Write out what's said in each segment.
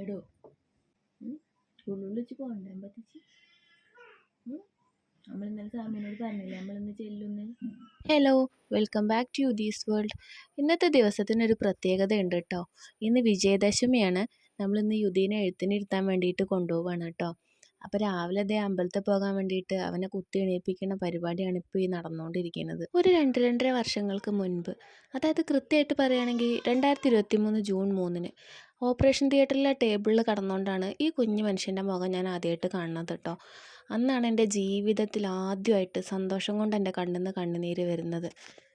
എടോ ഉള്ളിച്ച് പോകണ്ടേ അമ്പത്തിച്ച് നമ്മൾ ഇന്നലെ സാമിനോട് പറഞ്ഞില്ലേ നമ്മളിന്ന് ചെല്ലുന്ന്. ഹലോ, വെൽക്കം ബാക്ക് ടു യുദീസ് വേൾഡ്. ഇന്നത്തെ ദിവസത്തിനൊരു പ്രത്യേകത ഉണ്ട് കേട്ടോ. ഇന്ന് വിജയദശമിയാണ്. നമ്മളിന്ന് യുദീനെ എഴുത്തിനിരുത്താൻ വേണ്ടിയിട്ട് കൊണ്ടുപോവാണ് കേട്ടോ. അപ്പോൾ രാവിലെ അതേ അമ്പലത്തിൽ പോകാൻ വേണ്ടിയിട്ട് അവനെ കുത്തി എണീപ്പിക്കുന്ന പരിപാടിയാണ് ഇപ്പോൾ ഈ നടന്നുകൊണ്ടിരിക്കുന്നത്. ഒരു 2-2.5 വർഷങ്ങൾക്ക് മുൻപ്, അതായത് കൃത്യമായിട്ട് പറയുകയാണെങ്കിൽ 2023 ജൂൺ 3-ന് ഓപ്പറേഷൻ തിയേറ്ററിലെ ടേബിളിൽ കടന്നുകൊണ്ടാണ് ഈ കുഞ്ഞു മനുഷ്യൻ്റെ മുഖം ഞാൻ ആദ്യമായിട്ട് കാണുന്നത് കേട്ടോ. അന്നാണ് എൻ്റെ ജീവിതത്തിൽ ആദ്യമായിട്ട് സന്തോഷം കൊണ്ട് എൻ്റെ കണ്ണിൽ നിന്ന് കണ്ണുനീര് വരുന്നത്.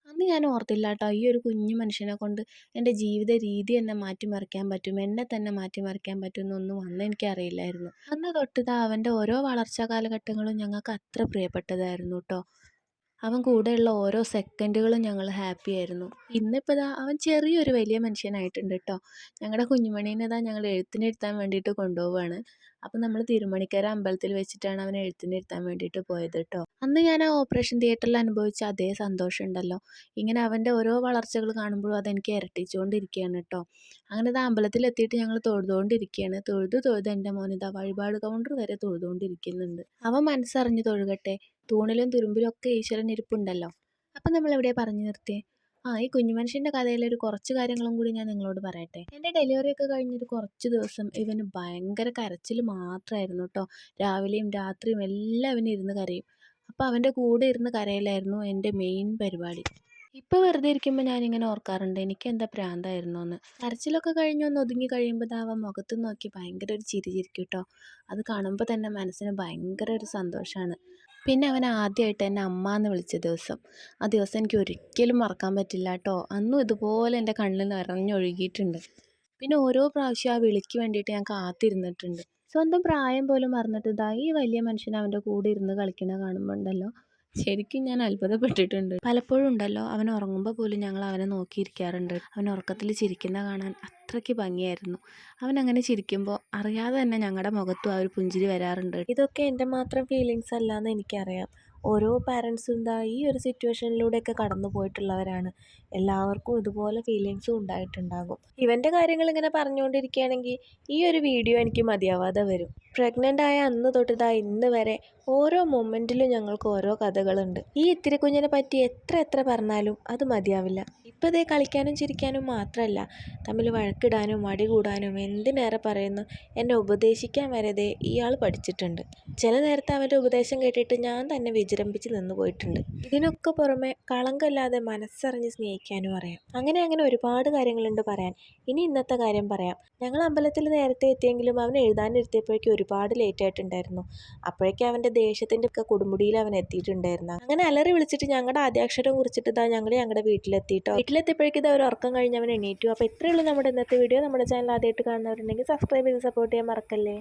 അന്ന് ഞാൻ ഓർത്തില്ല കേട്ടോ, ഈ ഒരു കുഞ്ഞു മനുഷ്യനെ കൊണ്ട് എൻ്റെ ജീവിത രീതി തന്നെ മാറ്റിമറിക്കാൻ പറ്റും, എന്നെ തന്നെ മാറ്റിമറിക്കാൻ പറ്റും എന്നൊന്നും അന്ന് എനിക്കറിയില്ലായിരുന്നു. അന്ന് തൊട്ടിതാ അവൻ്റെ ഓരോ വളർച്ചാ കാലഘട്ടങ്ങളും ഞങ്ങൾക്ക് അത്ര പ്രിയപ്പെട്ടതായിരുന്നു കേട്ടോ. അവൻ കൂടെയുള്ള ഓരോ സെക്കൻഡുകളും ഞങ്ങൾ ഹാപ്പി ആയിരുന്നു. ഇന്നിപ്പോൾ ഇതാ അവൻ ചെറിയൊരു വലിയ മനുഷ്യനായിട്ടുണ്ട് കേട്ടോ. ഞങ്ങളുടെ കുഞ്ഞുമണീനെ ഇതാ ഞങ്ങൾ എഴുത്തിനിരുത്താൻ വേണ്ടിയിട്ട് കൊണ്ടുപോവുകയാണ്. അപ്പം നമ്മൾ തിരുമണിക്കര അമ്പലത്തിൽ വെച്ചിട്ടാണ് അവനെ എഴുത്തിനിരുത്താൻ വേണ്ടിയിട്ട് പോയത് കേട്ടോ. അന്ന് ഞാൻ ആ ഓപ്പറേഷൻ തിയേറ്ററിൽ അനുഭവിച്ച അതേ സന്തോഷം ഉണ്ടല്ലോ, ഇങ്ങനെ അവൻ്റെ ഓരോ വളർച്ചകൾ കാണുമ്പോഴും അതെനിക്ക് ഇരട്ടിച്ചുകൊണ്ടിരിക്കുകയാണ് കേട്ടോ. അങ്ങനെ ഇതാ അമ്പലത്തിലെത്തിയിട്ട് ഞങ്ങൾ തൊഴുതുകൊണ്ടിരിക്കുകയാണ്. തൊഴുത് എൻ്റെ മോനിതാ വഴിപാട് കൗണ്ടർ വരെ തൊഴുതുകൊണ്ടിരിക്കുന്നുണ്ട്. അവൻ മനസ്സറിഞ്ഞ് തൊഴുകട്ടെ, തൂണിലും തുരുമ്പിലും ഒക്കെ ഈശ്വരൻ ഇരിപ്പുണ്ടല്ലോ. അപ്പം നമ്മളെവിടെയാണ് പറഞ്ഞു നിർത്തിയേ? ഈ കുഞ്ഞുമനുഷ്യൻ്റെ കഥയിലൊരു കുറച്ച് കാര്യങ്ങളും കൂടി ഞാൻ നിങ്ങളോട് പറയട്ടെ. എൻ്റെ ഡെലിവറിയൊക്കെ കഴിഞ്ഞൊരു കുറച്ച് ദിവസം ഇവന് ഭയങ്കര കരച്ചിൽ മാത്രമായിരുന്നു കേട്ടോ. രാവിലെയും രാത്രിയും എല്ലാം അവന് ഇരുന്ന് കരയും. അപ്പോൾ അവൻ്റെ കൂടെ ഇരുന്ന് കരയിലായിരുന്നു എൻ്റെ മെയിൻ പരിപാടി. ഇപ്പോൾ വെറുതെ ഇരിക്കുമ്പോൾ ഞാനിങ്ങനെ ഓർക്കാറുണ്ട്, എനിക്ക് എന്താ പ്രാന്തായിരുന്നു എന്ന്. കരച്ചിലൊക്കെ കഴിഞ്ഞൊന്ന് ഒതുങ്ങി കഴിയുമ്പോൾ അവൻ മുഖത്ത് നോക്കി ഭയങ്കര ഒരു ചിരി ചിരിക്കും കേട്ടോ. അത് കാണുമ്പോൾ തന്നെ മനസ്സിന് ഭയങ്കര ഒരു സന്തോഷമാണ്. പിന്നെ അവൻ ആദ്യമായിട്ട് എന്നെ അമ്മ എന്ന് വിളിച്ച ദിവസം, ആ ദിവസം എനിക്ക് ഒരിക്കലും മറക്കാൻ പറ്റില്ല കേട്ടോ. അന്നും ഇതുപോലെ എൻ്റെ കണ്ണിൽ നിറഞ്ഞൊഴുകിയിട്ടുണ്ട്. പിന്നെ ഓരോ പ്രാവശ്യം ആ വിളിക്ക് വേണ്ടിയിട്ട് ഞാൻ കാത്തിരുന്നിട്ടുണ്ട്. സ്വന്തം പ്രായം പോലും മറന്നിട്ട് ഈ വലിയ മനുഷ്യൻ അവൻ്റെ കൂടെ ഇരുന്ന് കളിക്കണ കാണുമ്പോൾ ഉണ്ടല്ലോ, ശരിക്കും ഞാൻ അത്ഭുതപ്പെട്ടിട്ടുണ്ട്. പലപ്പോഴും ഉണ്ടല്ലോ, അവൻ ഉറങ്ങുമ്പോൾ പോലും ഞങ്ങൾ അവനെ നോക്കിയിരിക്കാറുണ്ട്. അവൻ ഉറക്കത്തിൽ ചിരിക്കുന്ന കാണാൻ അത്രയ്ക്ക് ഭംഗിയായിരുന്നു. അവൻ അങ്ങനെ ചിരിക്കുമ്പോൾ അറിയാതെ തന്നെ ഞങ്ങളുടെ മുഖത്തും ആ ഒരു പുഞ്ചിരി വരാറുണ്ട്. ഇതൊക്കെ എൻ്റെ മാത്രം ഫീലിങ്സ് അല്ലാന്ന് എനിക്കറിയാം. ഓരോ പാരൻസും ഈ ഒരു സിറ്റുവേഷനിലൂടെയൊക്കെ കടന്നു പോയിട്ടുള്ളവരാണ്. എല്ലാവർക്കും ഇതുപോലെ ഫീലിങ്സും ഉണ്ടായിട്ടുണ്ടാകും. ഇവൻ്റെ കാര്യങ്ങൾ ഇങ്ങനെ പറഞ്ഞുകൊണ്ടിരിക്കുകയാണെങ്കിൽ ഈ ഒരു വീഡിയോ എനിക്ക് മതിയാവാതെ വരും. പ്രഗ്നൻ്റ് ആയ അന്ന് തൊട്ട് ഇന്ന് വരെ ഓരോ മൊമെൻറ്റിലും ഞങ്ങൾക്ക് ഓരോ കഥകളുണ്ട്. ഈ ഇത്തിരി കുഞ്ഞിനെ പറ്റി എത്ര പറഞ്ഞാലും അത് മതിയാവില്ല. ഇപ്പോൾ ഇതേ കളിക്കാനും ചിരിക്കാനും മാത്രമല്ല, തമ്മിൽ വഴക്കിടാനും മടി കൂടാനും എന്തിനേറെ പറയുന്നു, എന്നെ ഉപദേശിക്കാൻ വരെ ഇയാൾ പഠിച്ചിട്ടുണ്ട്. ചില നേരത്തെ അവൻ്റെ ഉപദേശം കേട്ടിട്ട് ഞാൻ തന്നെ വിജൃംഭിച്ച് നിന്ന് പോയിട്ടുണ്ട്. ഇതിനൊക്കെ പുറമെ കളങ്കമില്ലാതെ മനസ്സറിഞ്ഞ് സ്നേഹിക്കാനും അറിയാം. അങ്ങനെ ഒരുപാട് കാര്യങ്ങളുണ്ട് പറയാൻ. ഇനി ഇന്നത്തെ കാര്യം പറയാം. ഞങ്ങൾ അമ്പലത്തിൽ നേരത്തെ എത്തിയെങ്കിലും അവൻ എഴുതാനിരുത്തിയപ്പോഴേക്കും ഒരുപാട് ലേറ്റ് ആയിട്ടുണ്ടായിരുന്നു. അപ്പോഴേക്കും അവൻ്റെ ദേഷ്യത്തിൻ്റെ ഒക്കെ കൊടുമുടിയിൽ അവൻ എത്തിയിട്ടുണ്ടായിരുന്നു. അങ്ങനെ അലറി വിളിച്ചിട്ട് ഞങ്ങളുടെ ആദ്യാക്ഷരം കുറിച്ചിട്ട് ഞങ്ങളുടെ വീട്ടിലെത്തിയിട്ടോ. വീട്ടിലെത്തിയപ്പോഴേക്കും ഒരു ഉറക്കം കഴിഞ്ഞ് അവൻ എണീറ്റു. അപ്പോൾ ഇത്രയേ ഉള്ളൂ നമ്മുടെ ഇന്നത്തെ വീഡിയോ. നമ്മുടെ ചാനൽ ആദ്യമായിട്ട് കാണുന്നവരുണ്ടെങ്കിൽ സബ്സ്ക്രൈബ് ചെയ്ത് സപ്പോർട്ട് ചെയ്യാൻ മറക്കല്ലേ.